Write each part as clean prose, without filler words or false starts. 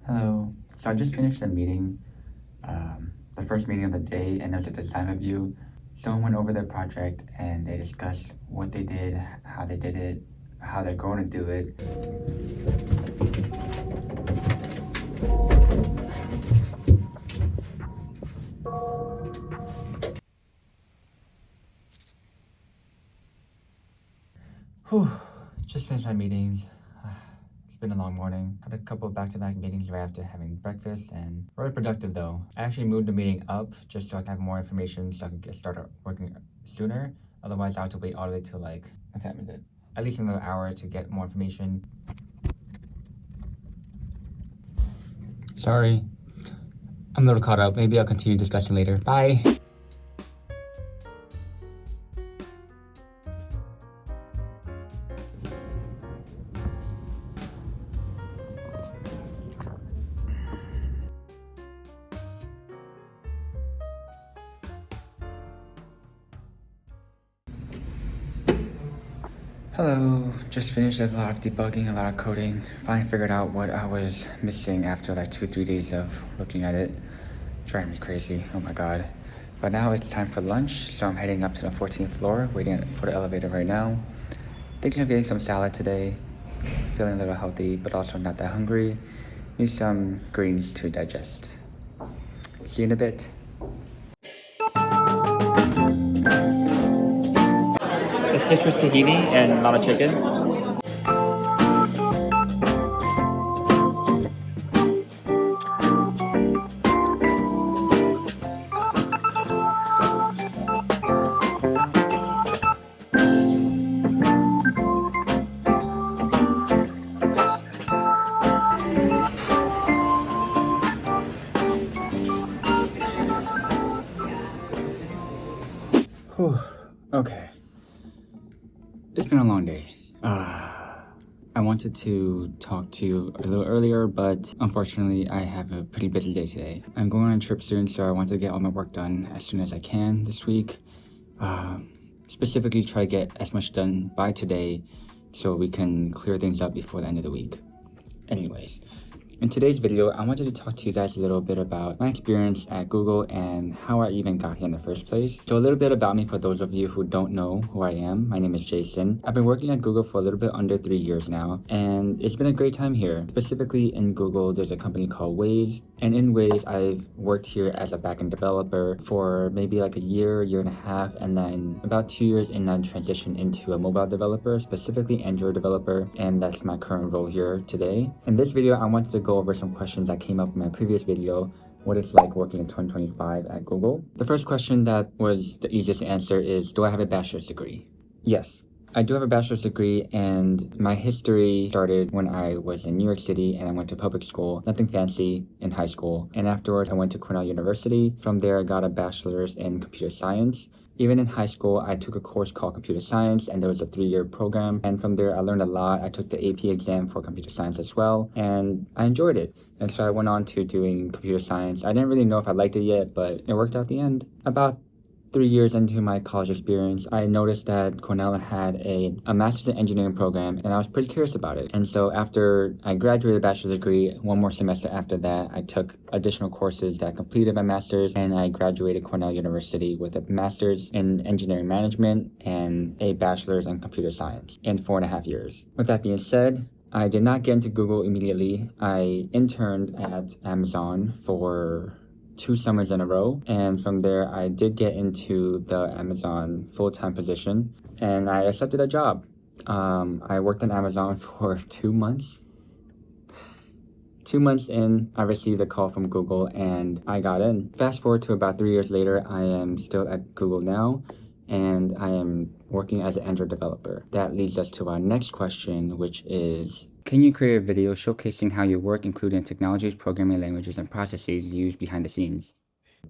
Hello. So I just finished a meeting, the first meeting of the day, and it was a design review. Someone went over their project and they discussed what they did, how they did it, how they're going to do it. Whew, just finished my meetings. It's been a long morning. Had a couple of back-to-back meetings right after having breakfast and really productive though. I actually moved the meeting up just so I can have more information so I can get started working sooner. Otherwise, I have to wait all the way till what time is it? At least another hour to get more information. Sorry. I'm a little caught up. Maybe I'll continue discussing later. Bye. Hello, just finished a lot of debugging, a lot of coding. Finally figured out what I was missing after 2-3 days of looking at it. Driving me crazy, oh my god. But now it's time for lunch, so I'm heading up to the 14th floor, waiting for the elevator right now. Thinking of getting some salad today. Feeling a little healthy, but also not that hungry. Need some greens to digest. See you in a bit. It's citrus tahini and a lot of chicken. Whew. Okay. It's been a long day. I wanted to talk to you a little earlier, but unfortunately I have a pretty busy day today. I'm going on a trip soon, so I want to get all my work done as soon as I can this week. Specifically try to get as much done by today so we can clear things up before the end of the week. Anyways, in today's video, I wanted to talk to you guys a little bit about my experience at Google and how I even got here in the first place. So a little bit about me for those of you who don't know who I am. My name is Jason. I've been working at Google for a little bit under 3 years now, and it's been a great time here. Specifically in Google, there's a company called Waze, and in Waze, I've worked here as a backend developer for maybe a year and a half, and then about 2 years and then transitioned into a mobile developer, specifically Android developer, and that's my current role here today. In this video, I wanted to go over some questions that came up in my previous video, what it's like working in 2025 at Google. The first question that was the easiest to answer is, do I have a bachelor's degree? Yes, I do have a bachelor's degree, and my history started when I was in New York City and I went to public school, nothing fancy, in high school. And afterwards, I went to Cornell University. From there, I got a bachelor's in computer science. Even in high school, I took a course called computer science, and there was a 3-year program. And from there, I learned a lot. I took the AP exam for computer science as well, and I enjoyed it. And so I went on to doing computer science. I didn't really know if I liked it yet, but it worked out at the end. About 3 years into my college experience, I noticed that Cornell had a master's in engineering program, and I was pretty curious about it. And so after I graduated a bachelor's degree, one more semester after that, I took additional courses that completed my master's, and I graduated Cornell University with a master's in engineering management and a bachelor's in computer science in 4.5 years. With that being said, I did not get into Google immediately. I interned at Amazon for 2 summers in a row, and from there I did get into the Amazon full-time position, and I accepted a job. I worked at Amazon for 2 months. 2 months in, I received a call from Google and I got in. Fast forward to about 3 years later, I am still at Google now, and I am working as an Android developer. That leads us to our next question, which is, can you create a video showcasing how you work, including technologies, programming languages, and processes used behind the scenes?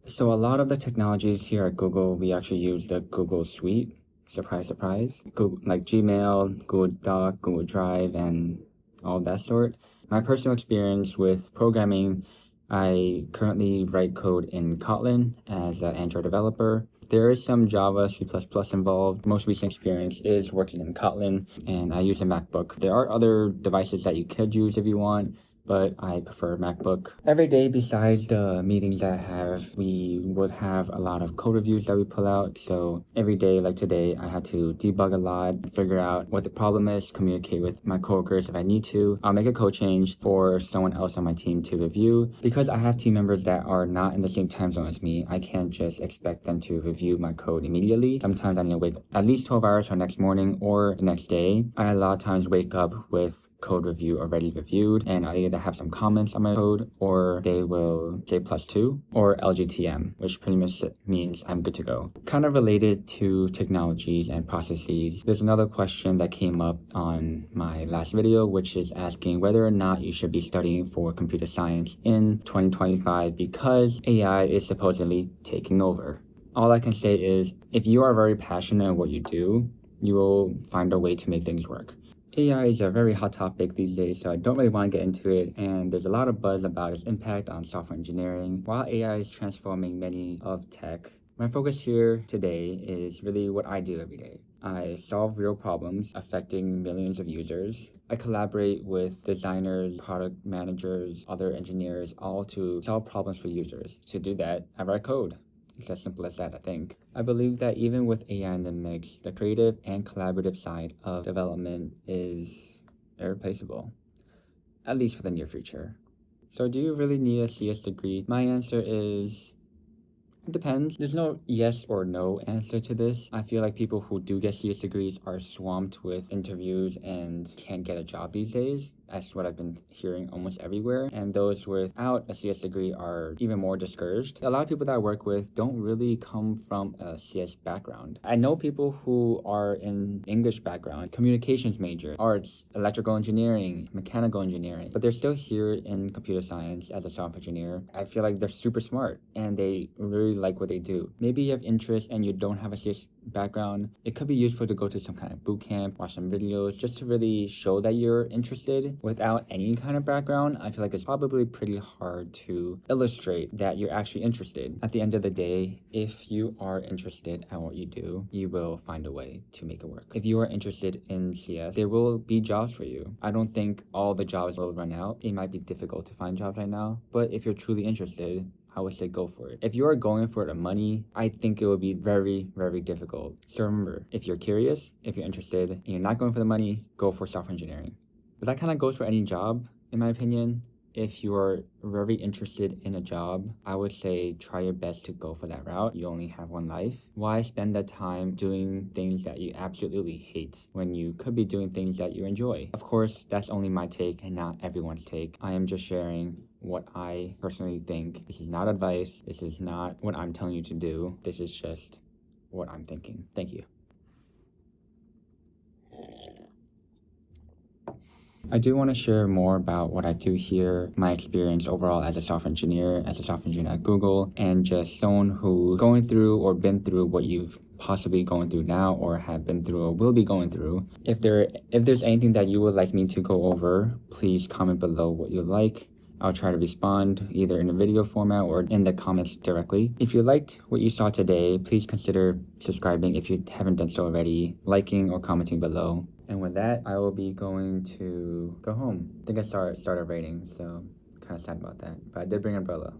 So a lot of the technologies here at Google, we actually use the Google Suite. Surprise, surprise. Google, like Gmail, Google Doc, Google Drive, and all that sort. My personal experience with programming, I currently write code in Kotlin as an Android developer. There is some Java, C++ involved. Most recent experience is working in Kotlin, and I use a MacBook. There are other devices that you could use if you want, but I prefer MacBook. Every day besides the meetings that I have, we would have a lot of code reviews that we pull out. So every day, like today, I had to debug a lot, figure out what the problem is, communicate with my coworkers if I need to. I'll make a code change for someone else on my team to review. Because I have team members that are not in the same time zone as me, I can't just expect them to review my code immediately. Sometimes I need to wait at least 12 hours for next morning or the next day. I a lot of times wake up with code review already reviewed, and I'll either have some comments on my code or they will say +2 or LGTM, which pretty much means I'm good to go. Kind of related to technologies and processes, there's another question that came up on my last video, which is asking whether or not you should be studying for computer science in 2025 because AI is supposedly taking over. All I can say is if you are very passionate in what you do, you will find a way to make things work. AI is a very hot topic these days, so I don't really want to get into it, and there's a lot of buzz about its impact on software engineering. While AI is transforming many of tech, my focus here today is really what I do every day. I solve real problems affecting millions of users. I collaborate with designers, product managers, other engineers, all to solve problems for users. To do that, I write code. It's as simple as that, I think. I believe that even with AI in the mix, the creative and collaborative side of development is irreplaceable, at least for the near future. So do you really need a CS degree? My answer is it depends. There's no yes or no answer to this. I feel like people who do get CS degrees are swamped with interviews and can't get a job these days. That's what I've been hearing almost everywhere. And those without a CS degree are even more discouraged. A lot of people that I work with don't really come from a CS background. I know people who are in English background, communications major, arts, electrical engineering, mechanical engineering, but they're still here in computer science as a software engineer. I feel like they're super smart and they really like what they do. Maybe you have interest and you don't have a CS background. It could be useful to go to some kind of boot camp, watch some videos, just to really show that you're interested. Without any kind of background, I feel like it's probably pretty hard to illustrate that you're actually interested. At the end of the day, if you are interested at what you do, you will find a way to make it work. If you are interested in CS, there will be jobs for you. I don't think all the jobs will run out. It might be difficult to find jobs right now, but if you're truly interested, I would say go for it. If you are going for the money, I think it will be very, very difficult. So remember, if you're curious, if you're interested, and you're not going for the money, go for software engineering. But that kind of goes for any job, in my opinion. If you're very interested in a job, I would say try your best to go for that route. You only have one life. Why spend the time doing things that you absolutely hate when you could be doing things that you enjoy? Of course, that's only my take and not everyone's take. I am just sharing what I personally think. This is not advice. This is not what I'm telling you to do. This is just what I'm thinking. Thank you. I do want to share more about what I do here, my experience overall as a software engineer at Google, and just someone who going through or been through what you've possibly going through now or have been through or will be going through. If there's anything that you would like me to go over, please comment below what you like. I'll try to respond either in a video format or in the comments directly. If you liked what you saw today, please consider subscribing if you haven't done so already, liking or commenting below. And with that, I will be going to go home. I think I started raining, so kind of sad about that. But I did bring an umbrella.